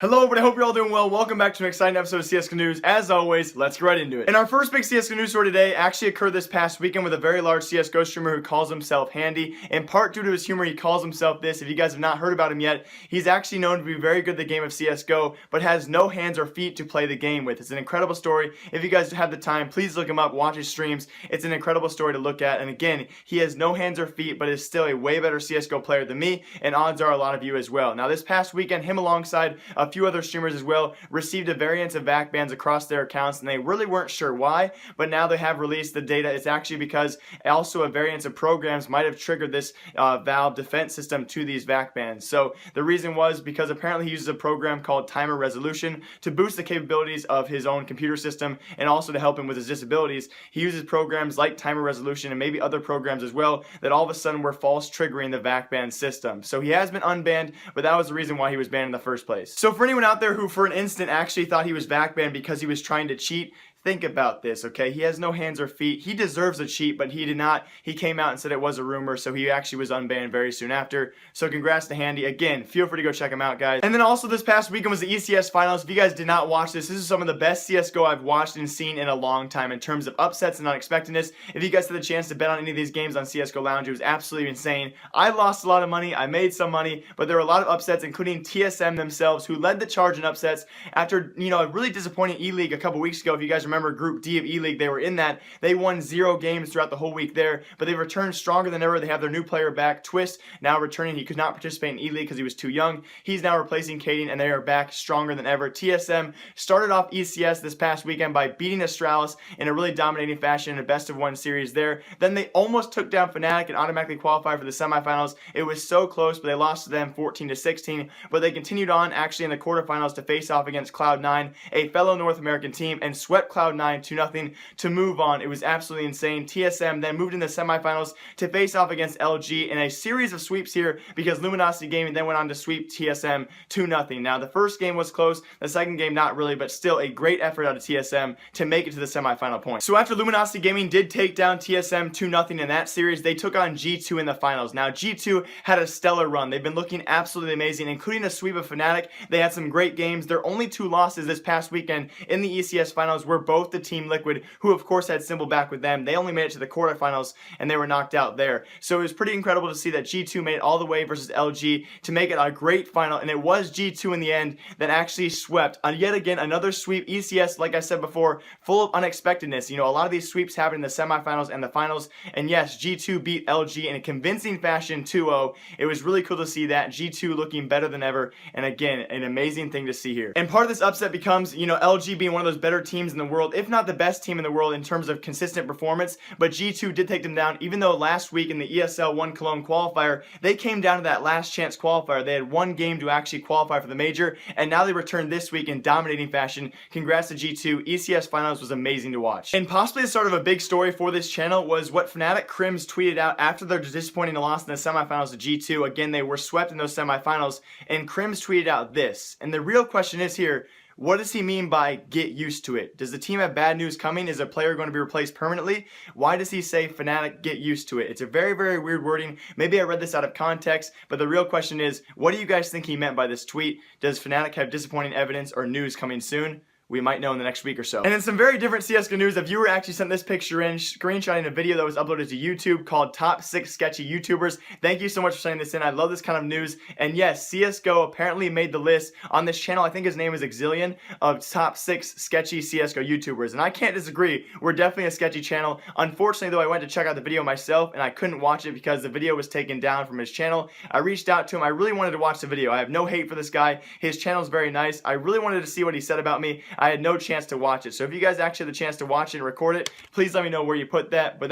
Hello everybody, I hope you're all doing well. Welcome back to an exciting episode of CSGO News. As always, let's get right into it. And our first big CSGO news story today actually occurred this past weekend with a very large CSGO streamer who calls himself Handi. In part due to his humor, he calls himself this. If you guys have not heard about him yet, he's actually known to be very good at the game of CSGO, but has no hands or feet to play the game with. It's an incredible story. If you guys have the time, please look him up, watch his streams. It's an incredible story to look at. And again, he has no hands or feet, but is still a way better CSGO player than me, and odds are a lot of you as well. Now this past weekend, him alongside a few other streamers as well received a variance of VAC bans across their accounts, and they really weren't sure why, but now they have released the data. It's actually because also a variance of programs might have triggered this Valve defense system to these VAC bans. So the reason was because apparently he uses a program called Timer Resolution to boost the capabilities of his own computer system and also to help him with his disabilities. He uses programs like Timer Resolution and maybe other programs as well that all of a sudden were false triggering the VAC ban system. So he has been unbanned, but that was the reason why he was banned in the first place. So for anyone out there who for an instant actually thought he was VAC banned because he was trying to cheat, think about this, okay? He has no hands or feet. He deserves a cheat, but he did not. He came out and said it was a rumor, so he actually was unbanned very soon after. So congrats to Handi. Again, feel free to go check him out, guys. And then also this past weekend was the ECS finals. If you guys did not watch this is some of the best CSGO I've watched and seen in a long time in terms of upsets and unexpectedness. If you guys had the chance to bet on any of these games on CSGO Lounge, it was absolutely insane. I lost a lot of money. I made some money, but there were a lot of upsets, including TSM themselves, who led the charge in upsets after, a really disappointing Eleague a couple weeks ago. If you guys remember Group D of Eleague, they were in that. They won 0 games throughout the whole week there, but they returned stronger than ever. They have their new player back, Twist, now returning. He could not participate in Eleague because he was too young. He's now replacing Kaden, and they are back stronger than ever. TSM started off ECS this past weekend by beating Astralis in a really dominating fashion in a best-of-1 series there. Then they almost took down Fnatic and automatically qualified for the semifinals. It was so close, but they lost to them 14-16, but they continued on actually in the quarterfinals to face off against Cloud9, a fellow North American team, and swept Cloud9 2-0 to move on. It was absolutely insane. TSM then moved in the semifinals to face off against LG in a series of sweeps here because Luminosity Gaming then went on to sweep TSM 2-0. Now the first game was close, the second game not really, but still a great effort out of TSM to make it to the semifinal point. So after Luminosity Gaming did take down TSM 2-0 in that series, they took on G2 in the finals. Now G2 had a stellar run. They've been looking absolutely amazing, including a sweep of Fnatic. They had some great games. Their only 2 losses this past weekend in the ECS finals were both to Team Liquid, who of course had Symbol back with them. They only made it to the quarterfinals and they were knocked out there. So it was pretty incredible to see that G2 made it all the way versus LG to make it a great final, and it was G2 in the end that actually swept. Yet again, another sweep. ECS, like I said before, full of unexpectedness. A lot of these sweeps happen in the semifinals and the finals, and yes, G2 beat LG in a convincing fashion 2-0. It was really cool to see that. G2 looking better than ever, and again, an amazing thing to see here. And part of this upset becomes, LG being one of those better teams in the world, if not the best team in the world in terms of consistent performance, but G2 did take them down, even though last week in the ESL 1 Cologne qualifier, they came down to that last chance qualifier. They had 1 game to actually qualify for the major, and now they returned this week in dominating fashion. Congrats to G2. ECS finals was amazing to watch. And possibly the start of a big story for this channel was what Fnatic Krimz tweeted out after their disappointing loss in the semifinals to G2. Again, they were swept in those semifinals, and Krimz tweeted out this. And the real question is here, what does he mean by get used to it? Does the team have bad news coming? Is a player going to be replaced permanently? Why does he say Fnatic get used to it? It's a very, very weird wording. Maybe I read this out of context, but the real question is, what do you guys think he meant by this tweet? Does Fnatic have disappointing evidence or news coming soon? We might know in the next week or so. And in some very different CSGO news, a viewer actually sent this picture in, screenshotting a video that was uploaded to YouTube called Top 6 Sketchy YouTubers. Thank you so much for sending this in. I love this kind of news. And yes, CSGO apparently made the list on this channel. I think his name is Exilian, of Top 6 Sketchy CSGO YouTubers. And I can't disagree. We're definitely a sketchy channel. Unfortunately, though, I went to check out the video myself and I couldn't watch it because the video was taken down from his channel. I reached out to him. I really wanted to watch the video. I have no hate for this guy. His channel is very nice. I really wanted to see what he said about me. I had no chance to watch it. So if you guys actually had the chance to watch it and record it, please let me know where you put that. But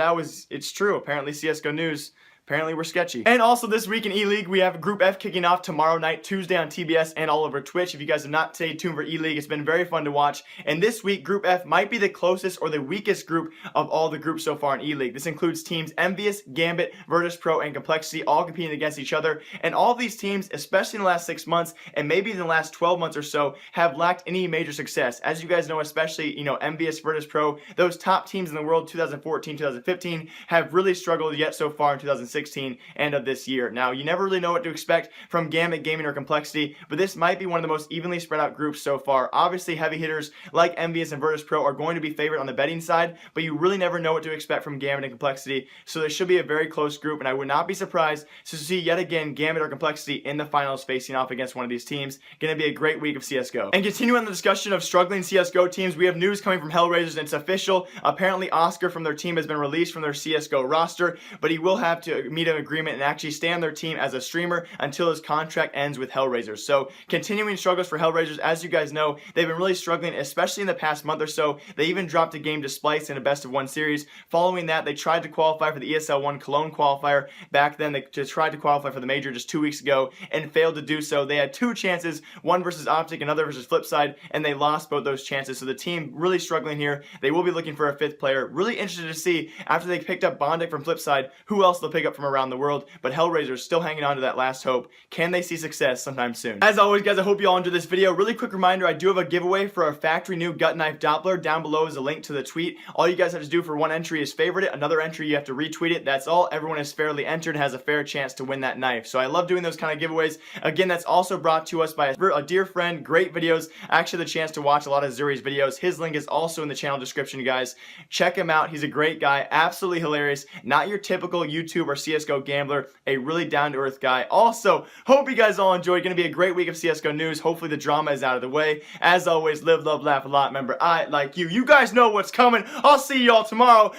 it's true. Apparently CSGO news. Apparently we're sketchy. And also this week in Eleague, we have Group F kicking off tomorrow night, Tuesday on TBS and all over Twitch. If you guys have not stayed tuned for Eleague, it's been very fun to watch. And this week, Group F might be the closest or the weakest group of all the groups so far in Eleague. This includes teams Envious, Gambit, Virtus Pro, and Complexity all competing against each other. And all of these teams, especially in the last 6 months and maybe in the last 12 months or so, have lacked any major success. As you guys know, especially, Envious, Virtus Pro, those top teams in the world, 2014, 2015, have really struggled yet so far in 2016. 2016 and of this year. Now, you never really know what to expect from Gambit Gaming or Complexity, but this might be one of the most evenly spread out groups so far. Obviously, heavy hitters like Envious and Virtus Pro are going to be favored on the betting side, but you really never know what to expect from Gambit and Complexity, so this should be a very close group, and I would not be surprised to see yet again Gambit or Complexity in the finals facing off against one of these teams. Going to be a great week of CSGO. And continuing the discussion of struggling CSGO teams, we have news coming from Hellraisers, and it's official. Apparently, Oskar from their team has been released from their CSGO roster, but he will have to meet an agreement and actually stay on their team as a streamer until his contract ends with Hellraisers. So, continuing struggles for Hellraisers. As you guys know, they've been really struggling, especially in the past month or so. They even dropped a game to Splice in a best-of-1 series. Following that, they tried to qualify for the ESL 1 Cologne qualifier. Back then, they just tried to qualify for the major just 2 weeks ago and failed to do so. They had 2 chances, one versus Optic, another versus Flipside, and they lost both those chances. So the team really struggling here. They will be looking for a 5th player. Really interested to see, after they picked up Bondic from Flipside, who else they'll pick up from around the world. But Hellraisers still hanging on to that last hope. Can they see success sometime soon? As always, guys, I hope you all enjoyed this video. Really quick reminder, I do have a giveaway for a factory new gut knife Doppler. Down below is a link to the tweet. All you guys have to do for one entry is favorite it. Another entry, you have to retweet it. That's all. Everyone is fairly entered and has a fair chance to win that knife. So I love doing those kind of giveaways. Again, that's also brought to us by a dear friend. Great videos. I actually had the chance to watch a lot of Zuri's videos. His link is also in the channel description, guys. Check him out. He's a great guy. Absolutely hilarious. Not your typical YouTube or CSGO gambler. A really down-to-earth guy. Also, hope you guys all enjoyed. Going to be a great week of CSGO news. Hopefully the drama is out of the way. As always, live, love, laugh a lot. Remember, I like you. You guys know what's coming. I'll see y'all tomorrow.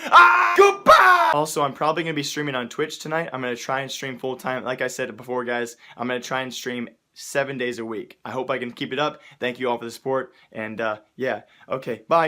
Goodbye! Also, I'm probably going to be streaming on Twitch tonight. I'm going to try and stream full-time. Like I said before, guys, I'm going to try and stream 7 days a week. I hope I can keep it up. Thank you all for the support. And, yeah. Okay, bye.